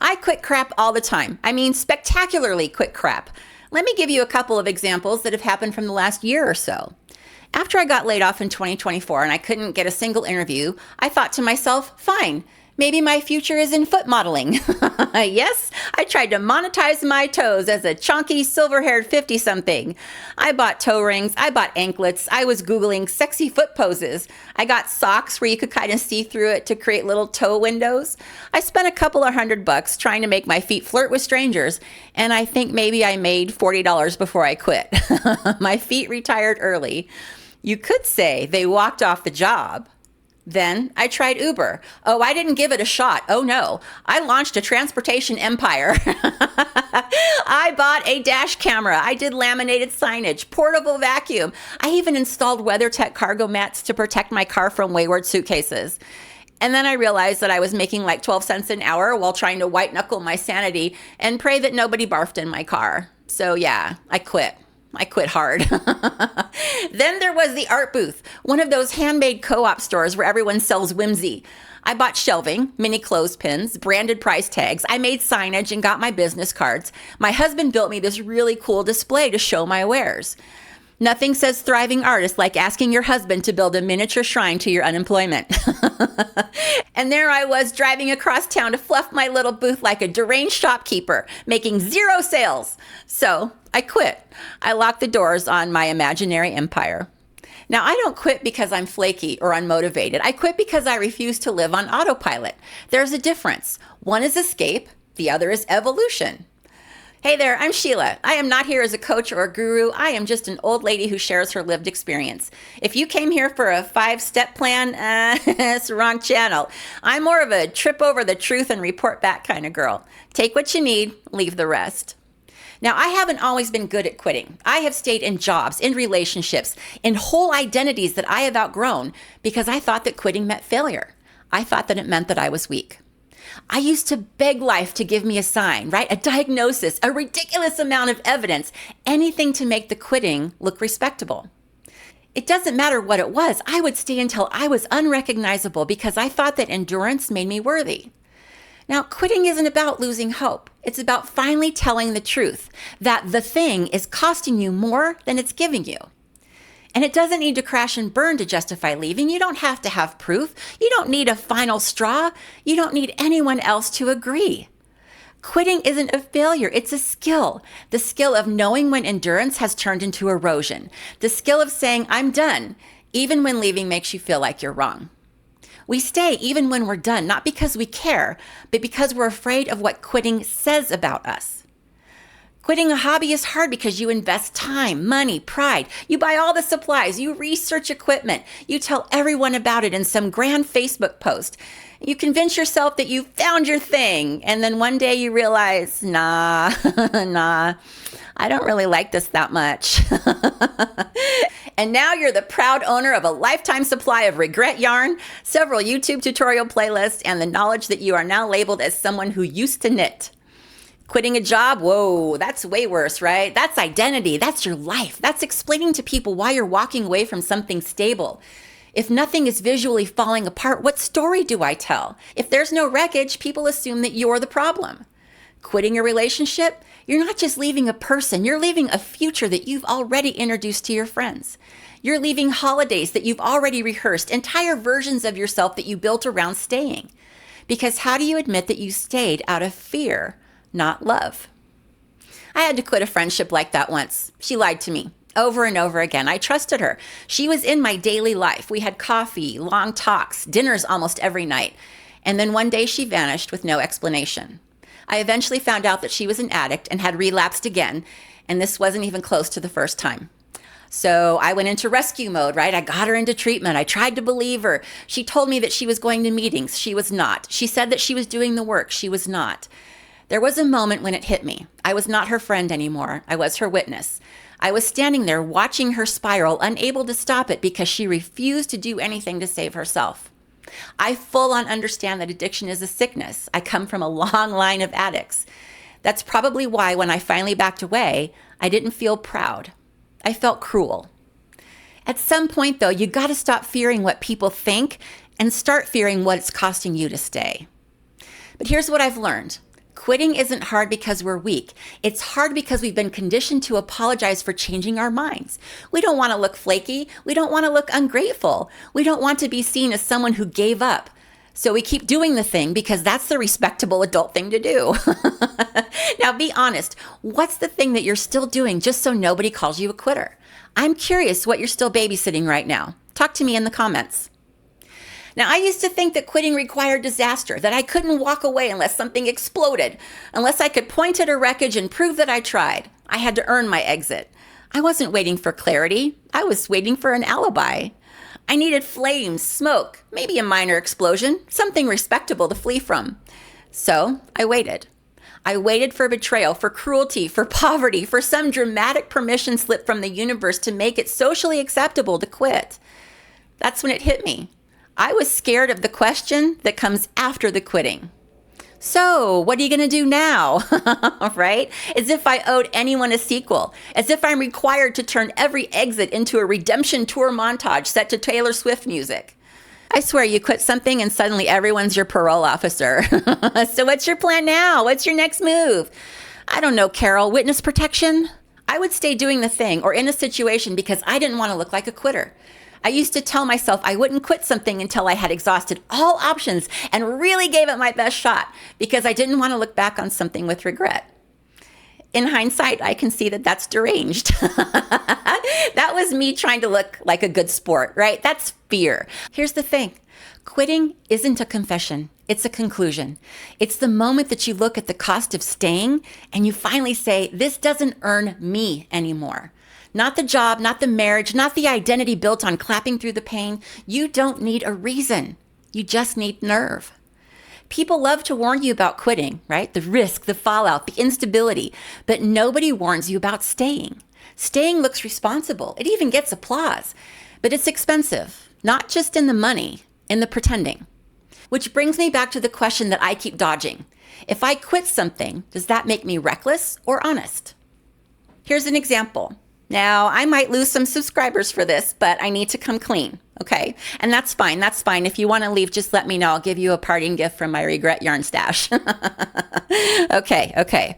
I quit crap all the time. I mean, spectacularly quit crap. Let me give you a couple of examples that have happened from the last year or so. After I got laid off in 2024 and I couldn't get a single interview, I thought to myself, fine, maybe my future is in foot modeling. Yes, I tried to monetize my toes as a chonky, silver-haired 50-something. I bought toe rings, I bought anklets, I was Googling sexy foot poses. I got socks where you could kind of see through it to create little toe windows. I spent a couple of $100 trying to make my feet flirt with strangers, and I think maybe I made $40 before I quit. My feet retired early. You could say they walked off the job. Then I tried Uber. Oh, I didn't give it a shot. Oh no, I launched a transportation empire. I bought a dash camera. I did laminated signage, portable vacuum. I even installed WeatherTech cargo mats to protect my car from wayward suitcases. And then I realized that I was making like 12 cents an hour while trying to white knuckle my sanity and pray that nobody barfed in my car. So yeah, I quit. I quit hard. Then there was the Art Booth, one of those handmade co-op stores where everyone sells whimsy. I bought shelving, mini clothespins, branded price tags. I made signage and got my business cards. My husband built me this really cool display to show my wares. Nothing says thriving artist like asking your husband to build a miniature shrine to your unemployment. And there I was driving across town to fluff my little booth like a deranged shopkeeper, making 0 sales. So I quit. I locked the doors on my imaginary empire. Now, I don't quit because I'm flaky or unmotivated. I quit because I refuse to live on autopilot. There's a difference. One is escape, the other is evolution. Hey there, I'm Sheila. I am not here as a coach or a guru. I am just an old lady who shares her lived experience. If you came here for a 5-step plan, it's the wrong channel. I'm more of a trip over the truth and report back kind of girl. Take what you need, leave the rest. Now, I haven't always been good at quitting. I have stayed in jobs, in relationships, in whole identities that I have outgrown because I thought that quitting meant failure. I thought that it meant that I was weak. I used to beg life to give me a sign, right? A diagnosis, a ridiculous amount of evidence, anything to make the quitting look respectable. It doesn't matter what it was. I would stay until I was unrecognizable because I thought that endurance made me worthy. Now, quitting isn't about losing hope. It's about finally telling the truth that the thing is costing you more than it's giving you. And it doesn't need to crash and burn to justify leaving. You don't have to have proof. You don't need a final straw. You don't need anyone else to agree. Quitting isn't a failure. It's a skill. The skill of knowing when endurance has turned into erosion. The skill of saying, I'm done, even when leaving makes you feel like you're wrong. We stay even when we're done, not because we care, but because we're afraid of what quitting says about us. Quitting a hobby is hard because you invest time, money, pride. You buy all the supplies, you research equipment, you tell everyone about it in some grand Facebook post. You convince yourself that you found your thing, and then one day you realize, nah, I don't really like this that much. And now you're the proud owner of a lifetime supply of regret yarn, several YouTube tutorial playlists, and the knowledge that you are now labeled as someone who used to knit. Quitting a job, whoa, that's way worse, right? That's identity. That's your life. That's explaining to people why you're walking away from something stable. If nothing is visually falling apart, what story do I tell? If there's no wreckage, people assume that you're the problem. Quitting a relationship, you're not just leaving a person, you're leaving a future that you've already introduced to your friends. You're leaving holidays that you've already rehearsed, entire versions of yourself that you built around staying. Because how do you admit that you stayed out of fear, not love? I had to quit a friendship like that once. She lied to me over and over again. I trusted her. She was in my daily life. We had coffee, long talks, dinners almost every night. And then one day she vanished with no explanation. I eventually found out that she was an addict and had relapsed again, and this wasn't even close to the first time. So I went into rescue mode, right? I got her into treatment. I tried to believe her. She told me that she was going to meetings. She was not. She said that she was doing the work. She was not. There was a moment when it hit me. I was not her friend anymore. I was her witness. I was standing there watching her spiral, unable to stop it because she refused to do anything to save herself. I full on understand that addiction is a sickness. I come from a long line of addicts. That's probably why when I finally backed away, I didn't feel proud. I felt cruel. At some point, though, you got to stop fearing what people think and start fearing what it's costing you to stay. But here's what I've learned. Quitting isn't hard because we're weak. It's hard because we've been conditioned to apologize for changing our minds. We don't want to look flaky. We don't want to look ungrateful. We don't want to be seen as someone who gave up. So we keep doing the thing because that's the respectable adult thing to do. Now be honest. What's the thing that you're still doing just so nobody calls you a quitter? I'm curious what you're still babysitting right now. Talk to me in the comments. Now, I used to think that quitting required disaster, that I couldn't walk away unless something exploded, unless I could point at a wreckage and prove that I tried. I had to earn my exit. I wasn't waiting for clarity. I was waiting for an alibi. I needed flames, smoke, maybe a minor explosion, something respectable to flee from. So I waited. I waited for betrayal, for cruelty, for poverty, for some dramatic permission slip from the universe to make it socially acceptable to quit. That's when it hit me. I was scared of the question that comes after the quitting. So, what are you going to do now? Right? As if I owed anyone a sequel. As if I'm required to turn every exit into a redemption tour montage set to Taylor Swift music. I swear you quit something and suddenly everyone's your parole officer. So what's your plan now? What's your next move? I don't know, Carol. Witness protection? I would stay doing the thing or in a situation because I didn't want to look like a quitter. I used to tell myself I wouldn't quit something until I had exhausted all options and really gave it my best shot because I didn't want to look back on something with regret. In hindsight, I can see that that's deranged. That was me trying to look like a good sport, right? That's fear. Here's the thing. Quitting isn't a confession. It's a conclusion. It's the moment that you look at the cost of staying and you finally say, this doesn't earn me anymore. Not the job, not the marriage, not the identity built on clapping through the pain. You don't need a reason. You just need nerve. People love to warn you about quitting, right? The risk, the fallout, the instability, but nobody warns you about staying. Staying looks responsible. It even gets applause, but it's expensive, not just in the money, in the pretending. Which brings me back to the question that I keep dodging. If I quit something, does that make me reckless or honest? Here's an example. Now, I might lose some subscribers for this, but I need to come clean, okay? And that's fine. That's fine. If you want to leave, just let me know. I'll give you a parting gift from my regret yarn stash. Okay.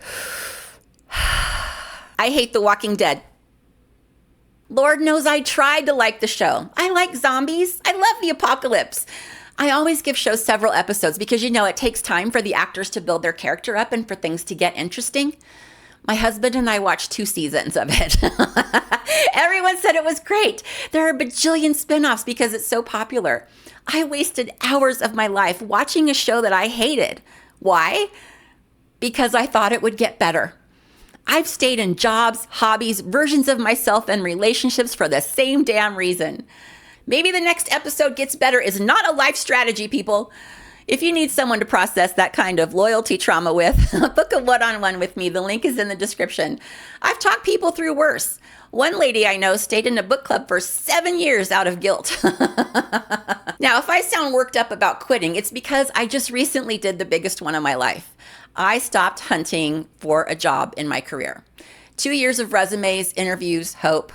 I hate The Walking Dead. Lord knows I tried to like the show. I like zombies. I love the apocalypse. I always give shows several episodes because, it takes time for the actors to build their character up and for things to get interesting. My husband and I watched 2 seasons of it. Everyone said it was great. There are a bajillion spinoffs because it's so popular. I wasted hours of my life watching a show that I hated. Why? Because I thought it would get better. I've stayed in jobs, hobbies, versions of myself, and relationships for the same damn reason. Maybe the next episode gets better is not a life strategy, people. If you need someone to process that kind of loyalty trauma with, book a one-on-one with me. The link is in the description. I've talked people through worse. One lady I know stayed in a book club for 7 years out of guilt. Now, if I sound worked up about quitting, it's because I just recently did the biggest one of my life. I stopped hunting for a job in my career. 2 years of resumes, interviews, hope.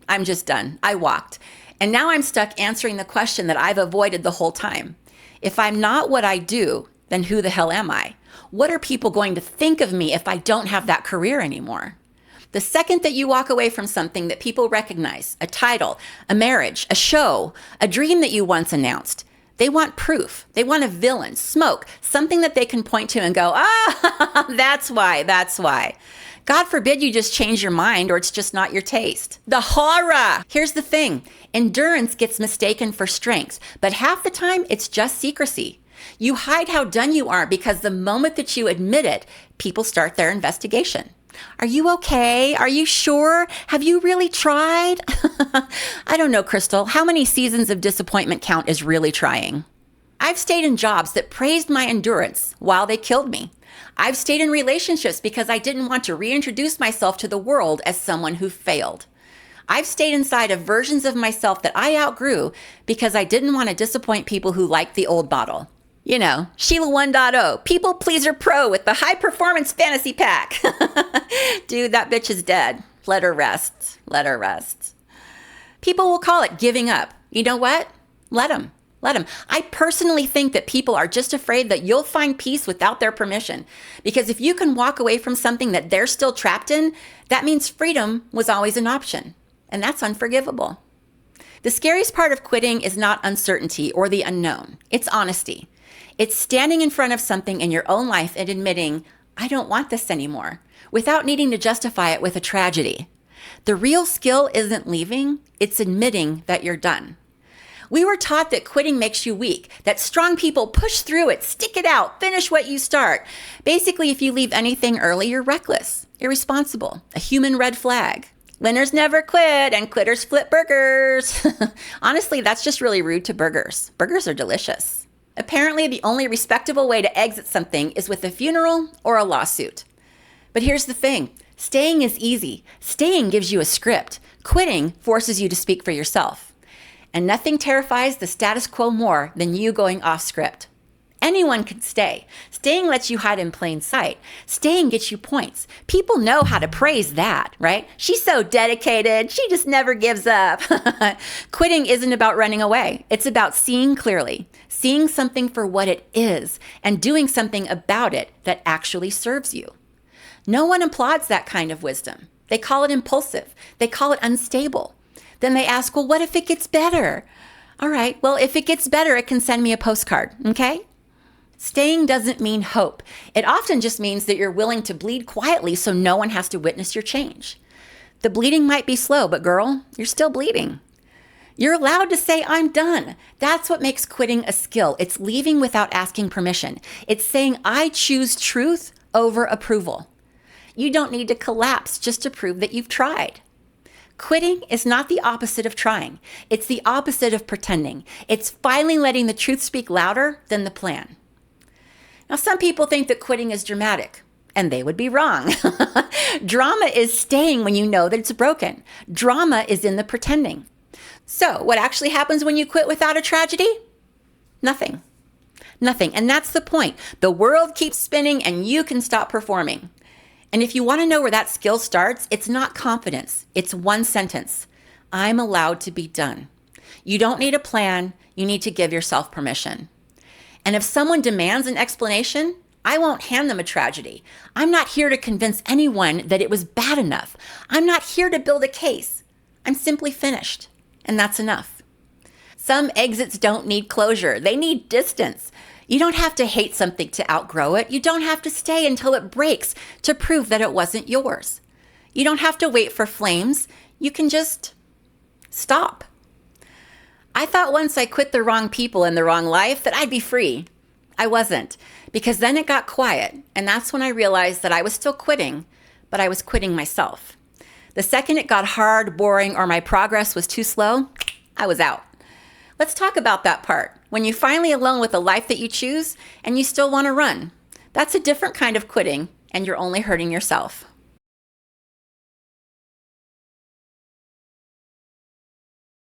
I'm just done. I walked. And now I'm stuck answering the question that I've avoided the whole time. If I'm not what I do, then who the hell am I? What are people going to think of me if I don't have that career anymore? The second that you walk away from something that people recognize, a title, a marriage, a show, a dream that you once announced, they want proof. They want a villain, smoke, something that they can point to and go, that's why. God forbid you just change your mind or it's just not your taste. The horror! Here's the thing. Endurance gets mistaken for strength, but half the time it's just secrecy. You hide how done you are because the moment that you admit it, people start their investigation. Are you okay? Are you sure? Have you really tried? I don't know, Crystal. How many seasons of disappointment count as really trying? I've stayed in jobs that praised my endurance while they killed me. I've stayed in relationships because I didn't want to reintroduce myself to the world as someone who failed. I've stayed inside of versions of myself that I outgrew because I didn't want to disappoint people who liked the old bottle. Sheila 1.0, people pleaser pro with the high performance fantasy pack. Dude, that bitch is dead. Let her rest. People will call it giving up. You know what? Let them. Let them. I personally think that people are just afraid that you'll find peace without their permission. Because if you can walk away from something that they're still trapped in, that means freedom was always an option. And that's unforgivable. The scariest part of quitting is not uncertainty or the unknown. It's honesty. It's standing in front of something in your own life and admitting, I don't want this anymore, without needing to justify it with a tragedy. The real skill isn't leaving, it's admitting that you're done. We were taught that quitting makes you weak, that strong people push through it, stick it out, finish what you start. Basically, if you leave anything early, you're reckless, irresponsible, a human red flag. Winners never quit and quitters flip burgers. Honestly, that's just really rude to burgers. Burgers are delicious. Apparently, the only respectable way to exit something is with a funeral or a lawsuit. But here's the thing. Staying is easy. Staying gives you a script. Quitting forces you to speak for yourself. And nothing terrifies the status quo more than you going off script. Anyone can stay. Staying lets you hide in plain sight. Staying gets you points. People know how to praise that, right? She's so dedicated. She just never gives up. Quitting isn't about running away. It's about seeing clearly, seeing something for what it is, and doing something about it that actually serves you. No one applauds that kind of wisdom. They call it impulsive. They call it unstable. Then they ask, well, what if it gets better? All right, well, if it gets better, it can send me a postcard, okay? Staying doesn't mean hope. It often just means that you're willing to bleed quietly so no one has to witness your change. The bleeding might be slow, but girl, you're still bleeding. You're allowed to say, I'm done. That's what makes quitting a skill. It's leaving without asking permission. It's saying, I choose truth over approval. You don't need to collapse just to prove that you've tried. Quitting is not the opposite of trying. It's the opposite of pretending. It's finally letting the truth speak louder than the plan. Now, some people think that quitting is dramatic, and they would be wrong. Drama is staying when you know that it's broken. Drama is in the pretending. So, what actually happens when you quit without a tragedy? Nothing. Nothing. And that's the point. The world keeps spinning and you can stop performing. And if you want to know where that skill starts, it's not confidence. It's one sentence. I'm allowed to be done. You don't need a plan. You need to give yourself permission. And if someone demands an explanation, I won't hand them a tragedy. I'm not here to convince anyone that it was bad enough. I'm not here to build a case. I'm simply finished. And that's enough. Some exits don't need closure. They need distance. You don't have to hate something to outgrow it. You don't have to stay until it breaks to prove that it wasn't yours. You don't have to wait for flames. You can just stop. I thought once I quit the wrong people in the wrong life that I'd be free. I wasn't, because then it got quiet, and that's when I realized that I was still quitting, but I was quitting myself. The second it got hard, boring, or my progress was too slow, I was out. Let's talk about that part, when you're finally alone with the life that you choose and you still want to run. That's a different kind of quitting, and you're only hurting yourself.